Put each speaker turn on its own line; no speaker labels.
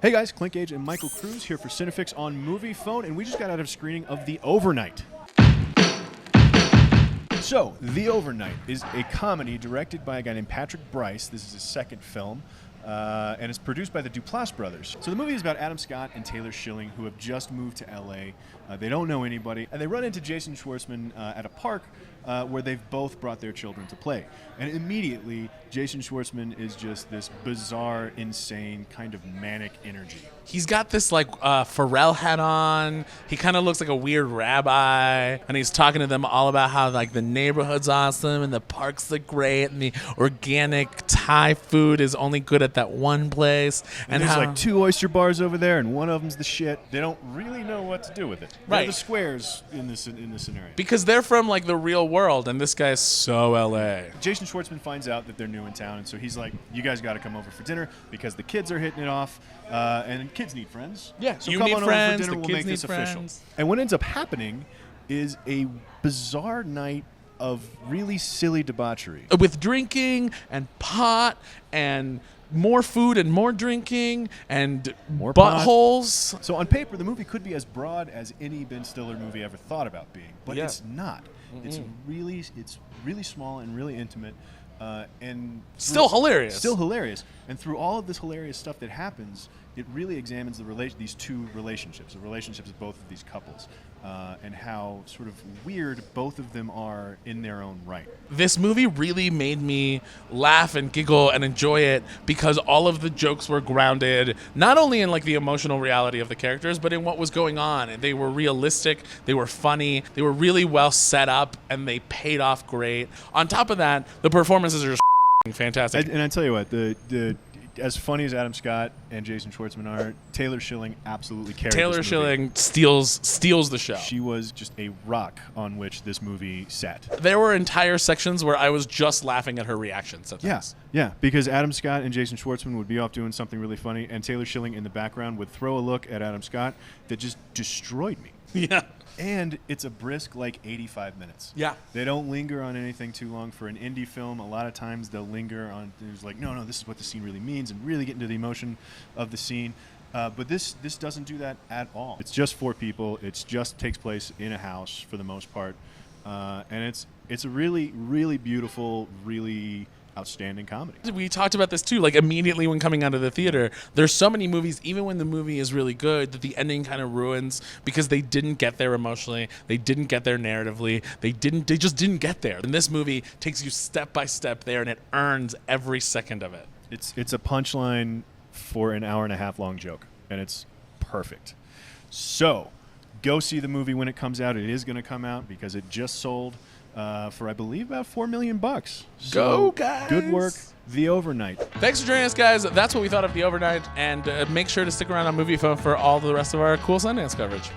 Hey guys, Clint, Gage, and Michael Cruz here for Cinefix on Moviefone, and we just got out of screening of The Overnight. So, The Overnight is a comedy directed by a guy named Patrick Brice. This is his second film, and it's produced by the Duplass brothers. So the movie is about Adam Scott and Taylor Schilling, who have just moved to LA. They don't know anybody, and they run into Jason Schwartzman at a park where they've both brought their children to play. And immediately, Jason Schwartzman is just this bizarre, insane, kind of manic energy.
He's got this like Pharrell hat on. He kind of looks like a weird rabbi, and he's talking to them all about how like the neighborhood's awesome and the parks look great and the organic Thai food is only good at that one place.
And there's like 2 oyster bars over there, and one of them's the shit. They don't really know what to do with it.
Right.
They're the squares in this scenario.
Because they're from like the real world, and this guy's so LA.
Jason Schwartzman finds out that they're new in town, and so he's like, "You guys got to come over for dinner because the kids are hitting it off, and kids need friends.
Yeah,
so
you
come
need
on
friends,
over for dinner.
the
We'll
kids
make this
need
official."
friends.
And what ends up happening is a bizarre night of really silly debauchery.
With drinking and pot and more food and more drinking and
More pot.
buttholes.
So on paper, the movie could be as broad as any Ben Stiller movie ever thought about being, but
Yeah.
it's not. It's really small and really intimate, and
Still hilarious.
Still hilarious. And through all of this hilarious stuff that happens, it really examines these two relationships, the relationships of both of these couples, and how sort of weird both of them are in their own right.
This movie really made me laugh and giggle and enjoy it because all of the jokes were grounded not only in like the emotional reality of the characters, but in what was going on. They were realistic, they were funny, they were really well set up, and they paid off great. On top of that, the performances are just fantastic.
And I tell you what, the as funny as Adam Scott and Jason Schwartzman are, Taylor Schilling absolutely carried
Taylor
this movie.
Schilling steals the show.
She was just a rock on which this movie sat.
There were entire sections where I was just laughing at her reactions to things.
Yeah, because Adam Scott and Jason Schwartzman would be off doing something really funny, and Taylor Schilling in the background would throw a look at Adam Scott that just destroyed me.
Yeah.
And it's a brisk, like, 85 minutes.
Yeah.
They don't linger on anything too long. For an indie film, a lot of times they'll linger on things like, no, this is what the scene really means, and really get into the emotion of the scene. But this doesn't do that at all. It's just 4 people. It just takes place in a house for the most part. And it's a really, really beautiful, really outstanding comedy.
We talked about this too, like immediately when coming out of the theater. There's so many movies, even when the movie is really good, that the ending kind of ruins because they didn't get there emotionally, they didn't get there narratively, they just didn't get there. And this movie takes you step by step there, and it earns every second of it.
It's a punchline for an hour-and-a-half long joke, and it's perfect. So, go see the movie when it comes out. It is going to come out because it just sold for, I believe, about $4 million. So,
Go, guys!
Good work. The Overnight.
Thanks for joining us, guys. That's what we thought of The Overnight, and make sure to stick around on Moviefone for all the rest of our cool Sundance coverage.